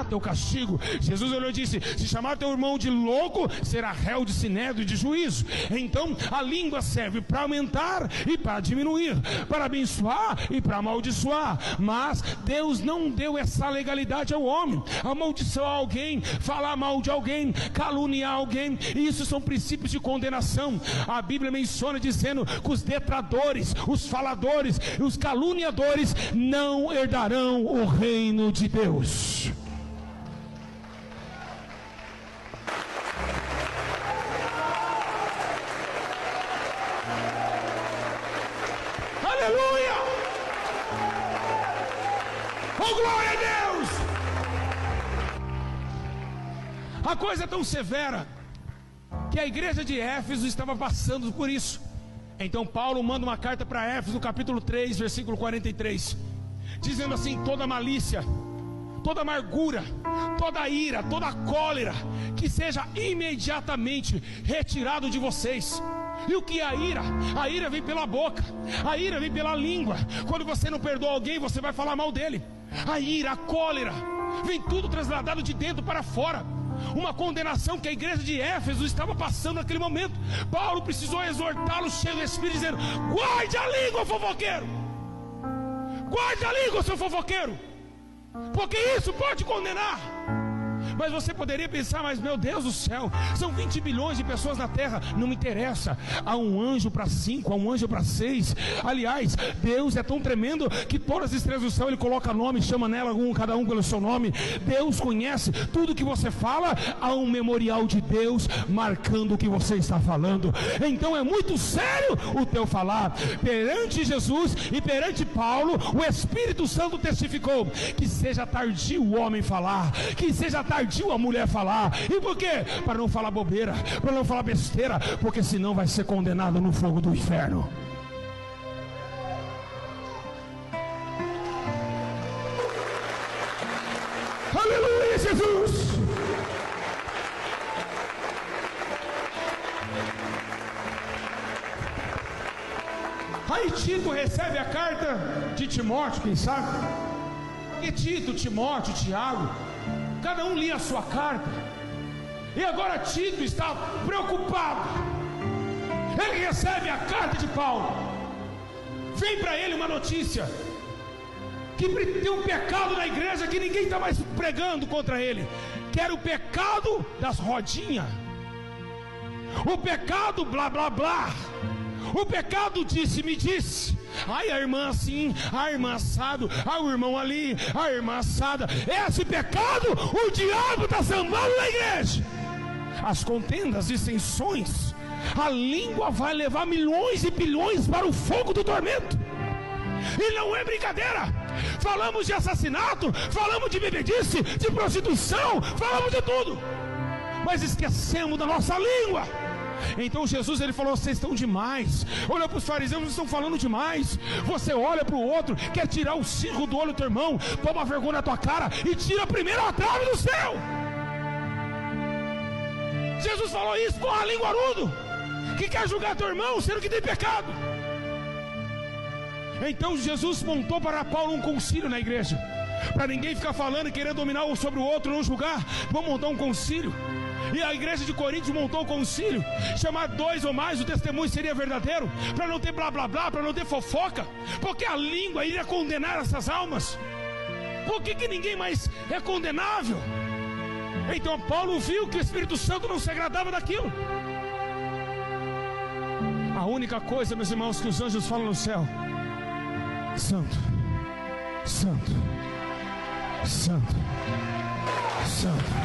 teu castigo. Jesus olhou e disse: se chamar teu irmão de louco, será réu de sinédrio e de juízo. Então a língua serve para aumentar e para diminuir, para abençoar e para amaldiçoar. Mas Deus não deu essa legalidade ao homem. Amaldiçoar alguém, falar mal de alguém, caluniar alguém, isso são princípios de condenação. A Bíblia menciona dizendo que os detratores, os faladores, os caluniadores não herdarão o reino de Deus. Aleluia! Oh, glória a Deus! A coisa é tão severa que a igreja de Éfeso estava passando por isso. Então Paulo manda uma carta para Éfeso, no capítulo 3, versículo 43, dizendo assim: toda malícia, toda amargura, toda ira, toda cólera, que seja imediatamente retirado de vocês. E o que é a ira? A ira vem pela boca, a ira vem pela língua. Quando você não perdoa alguém, você vai falar mal dele. A ira, a cólera, vem tudo trasladado de dentro para fora. Uma condenação que a igreja de Éfeso estava passando naquele momento. Paulo precisou exortá-los cheio do Espírito, dizendo: guarde a língua, fofoqueiro! Guarde a língua, seu fofoqueiro! Porque isso pode condenar. Mas você poderia pensar: mas meu Deus do céu, são 20 bilhões de pessoas na terra. Não me interessa, há um anjo para 5, há um anjo para 6. Aliás, Deus é tão tremendo que todas as estrelas do céu Ele coloca nome, chama nela cada um pelo seu nome. Deus conhece tudo que você fala. Há um memorial de Deus marcando o que você está falando. Então é muito sério o teu falar. Perante Jesus e perante Paulo, o Espírito Santo testificou que seja tardio o homem falar, que seja tardio a mulher falar. E por quê? Para não falar bobeira, para não falar besteira, porque senão vai ser condenado no fogo do inferno. Aleluia, Jesus! Aí Tito recebe a carta de Timóteo, quem sabe? E Tito, Timóteo, Tiago, cada um lia a sua carta. E agora Tito está preocupado. Ele recebe a carta de Paulo. Vem para ele uma notícia que tem um pecado na igreja que ninguém está mais pregando contra ele, que era o pecado das rodinhas, o pecado blá blá blá, o pecado disse-me disse. Ai, a irmã assim, a irmã assado, o irmão ali, a irmã assada. Esse pecado, o diabo está sambando na igreja. As contendas, dissensões, a língua vai levar milhões e bilhões para o fogo do tormento. E não é brincadeira. Falamos de assassinato, falamos de bebedice, de prostituição, falamos de tudo, mas esquecemos da nossa língua. Então Jesus, ele falou: vocês estão demais. Olha para os fariseus, vocês estão falando demais. Você olha para o outro, quer tirar o cisco do olho do teu irmão, toma vergonha na tua cara e tira primeiro a trave do céu. Jesus falou isso com a língua arudo, que quer julgar teu irmão sendo que tem pecado. Então Jesus montou para Paulo um concílio na igreja, para ninguém ficar falando e querer dominar um sobre o outro, não julgar. Vamos montar um concílio. E a igreja de Corinto montou um concílio, chamar 2 ou mais, o testemunho seria verdadeiro, para não ter blá blá blá, para não ter fofoca, porque a língua iria condenar essas almas. Por que ninguém mais é condenável? Então Paulo viu que o Espírito Santo não se agradava daquilo. A única coisa, meus irmãos, que os anjos falam no céu: Santo, Santo, Santo, Santo,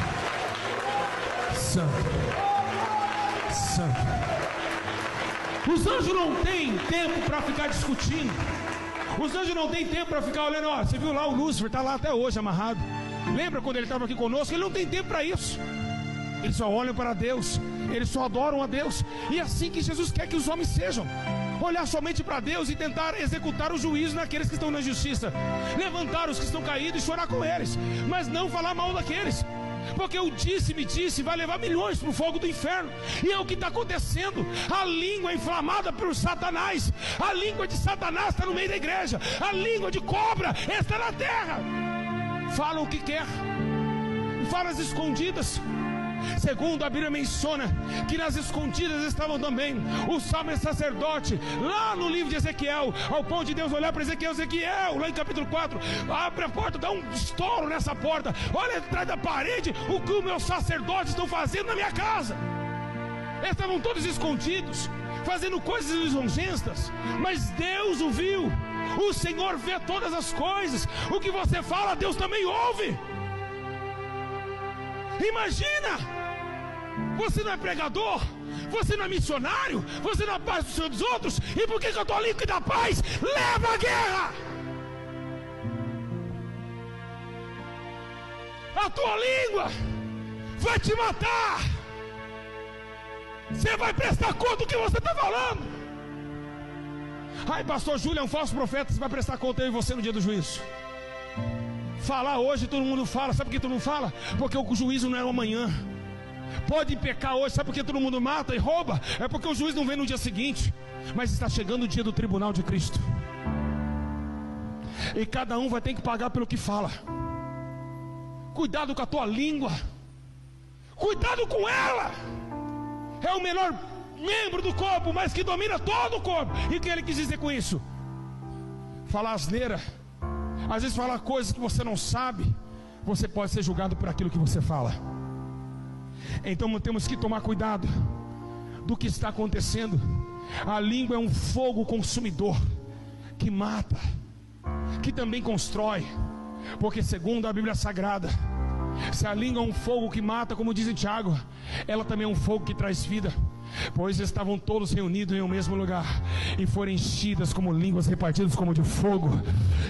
Santo, Santo. Os anjos não têm tempo para ficar discutindo. Os anjos não têm tempo para ficar olhando. Ó, você viu lá o Lúcifer, está lá até hoje amarrado. Lembra quando ele estava aqui conosco? Ele não tem tempo para isso. Eles só olham para Deus, eles só adoram a Deus. E é assim que Jesus quer que os homens sejam: olhar somente para Deus e tentar executar o juízo naqueles que estão na justiça, levantar os que estão caídos e chorar com eles, mas não falar mal daqueles, porque o disse-me disse vai levar milhões para o fogo do inferno. E é o que está acontecendo. A língua é inflamada por Satanás. A língua de Satanás está no meio da igreja. A língua de cobra está na terra. Fala o que quer, falas escondidas. Segundo, a Bíblia menciona que nas escondidas estavam também o sumo sacerdote, lá no livro de Ezequiel, ao ponto de Deus olhar para Ezequiel, lá em capítulo 4, abre a porta, dá um estouro nessa porta, olha atrás da parede o que os meus sacerdotes estão fazendo na minha casa. Eles estavam todos escondidos, fazendo coisas lisonjentas, mas Deus o viu. O Senhor vê todas as coisas. O que você fala, Deus também ouve. Imagina, você não é pregador, você não é missionário, você não é paz do Senhor dos outros, e por que a tua língua da paz leva a guerra? A tua língua vai te matar. Você vai prestar conta do que você está falando. Ai, pastor Júlio é um falso profeta. Você vai prestar conta eu e você no dia do juízo. Falar hoje todo mundo fala. Sabe por que todo mundo fala? Porque o juízo não é amanhã. Pode pecar hoje. Sabe por que todo mundo mata e rouba? É porque o juízo não vem no dia seguinte. Mas está chegando o dia do tribunal de Cristo, e cada um vai ter que pagar pelo que fala. Cuidado com a tua língua. Cuidado com ela. É o menor membro do corpo, mas que domina todo o corpo. E o que ele quis dizer com isso? Falar asneira. Às vezes falar coisas que você não sabe. Você pode ser julgado por aquilo que você fala. Então temos que tomar cuidado do que está acontecendo. A língua é um fogo consumidor, que mata, que também constrói. Porque segundo a Bíblia Sagrada, se a língua é um fogo que mata, como diz em Tiago, ela também é um fogo que traz vida. Pois estavam todos reunidos em um mesmo lugar, e foram enchidas como línguas repartidas como de fogo.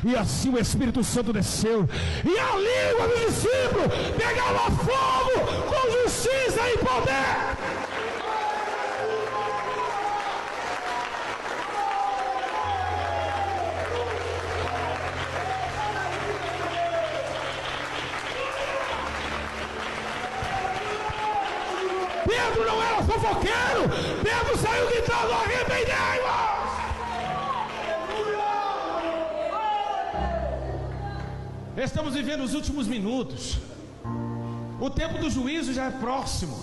E assim o Espírito Santo desceu, e a língua do discípulo pegava fogo com justiça e poder. Pedro não era fofoqueiro. Pedro saiu gritando: arrependei-vos! Estamos vivendo os últimos minutos. O tempo do juízo já é próximo,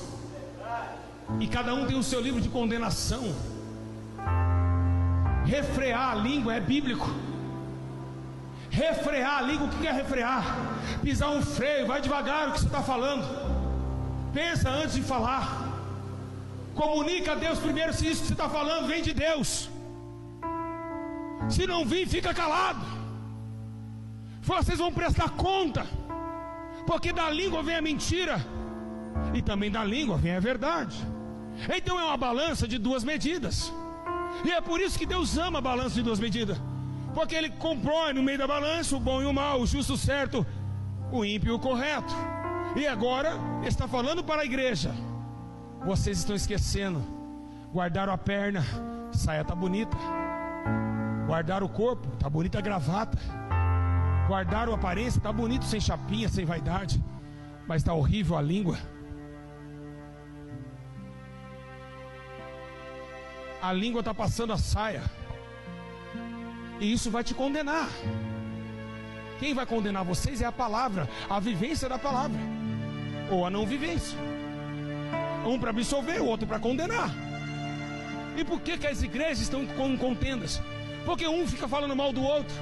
e cada um tem o seu livro de condenação. Refrear a língua é bíblico. Refrear a língua, o que é refrear? Pisar um freio, vai devagar o que você está falando. Pensa antes de falar. Comunica a Deus primeiro se isso que você está falando vem de Deus. Se não vir, fica calado. Vocês vão prestar conta. Porque da língua vem a mentira, e também da língua vem a verdade. Então é uma balança de duas medidas. E é por isso que Deus ama a balança de duas medidas. Porque Ele compõe no meio da balança o bom e o mal, o justo e o certo, o ímpio e o correto. E agora está falando para a igreja: vocês estão esquecendo. Guardaram a perna, saia está bonita. Guardaram o corpo, está bonita a gravata. Guardaram a aparência, está bonito sem chapinha, sem vaidade. Mas está horrível a língua. A língua está passando a saia, e isso vai te condenar. Quem vai condenar vocês é a palavra, a vivência da palavra, ou a não vivência. Um para absolver, o outro para condenar. E por que as igrejas estão com contendas? Porque um fica falando mal do outro.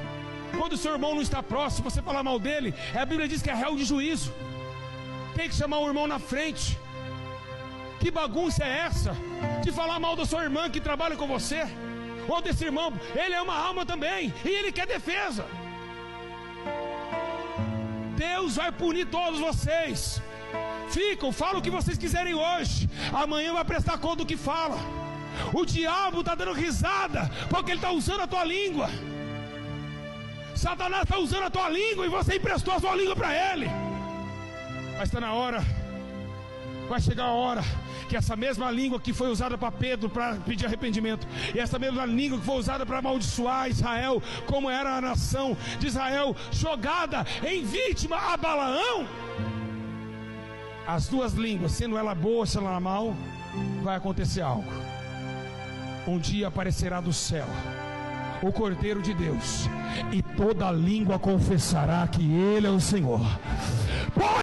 Quando o seu irmão não está próximo, você fala mal dele, a Bíblia diz que é réu de juízo. Tem que chamar o irmão na frente. Que bagunça é essa? De falar mal da sua irmã que trabalha com você, ou desse irmão. Ele é uma alma também, e ele quer defesa. Deus vai punir todos vocês. Falam o que vocês quiserem hoje, amanhã vai prestar conta do que fala. O diabo está dando risada, porque ele está usando a tua língua. Satanás está usando a tua língua, e você emprestou a sua língua para ele. Mas está na hora, vai chegar a hora que essa mesma língua que foi usada para Pedro para pedir arrependimento, e essa mesma língua que foi usada para amaldiçoar Israel, como era a nação de Israel jogada em vítima a Balaão, as duas línguas, sendo ela boa, sendo ela mal, vai acontecer algo. Um dia aparecerá do céu o Cordeiro de Deus, e toda língua confessará que Ele é o Senhor.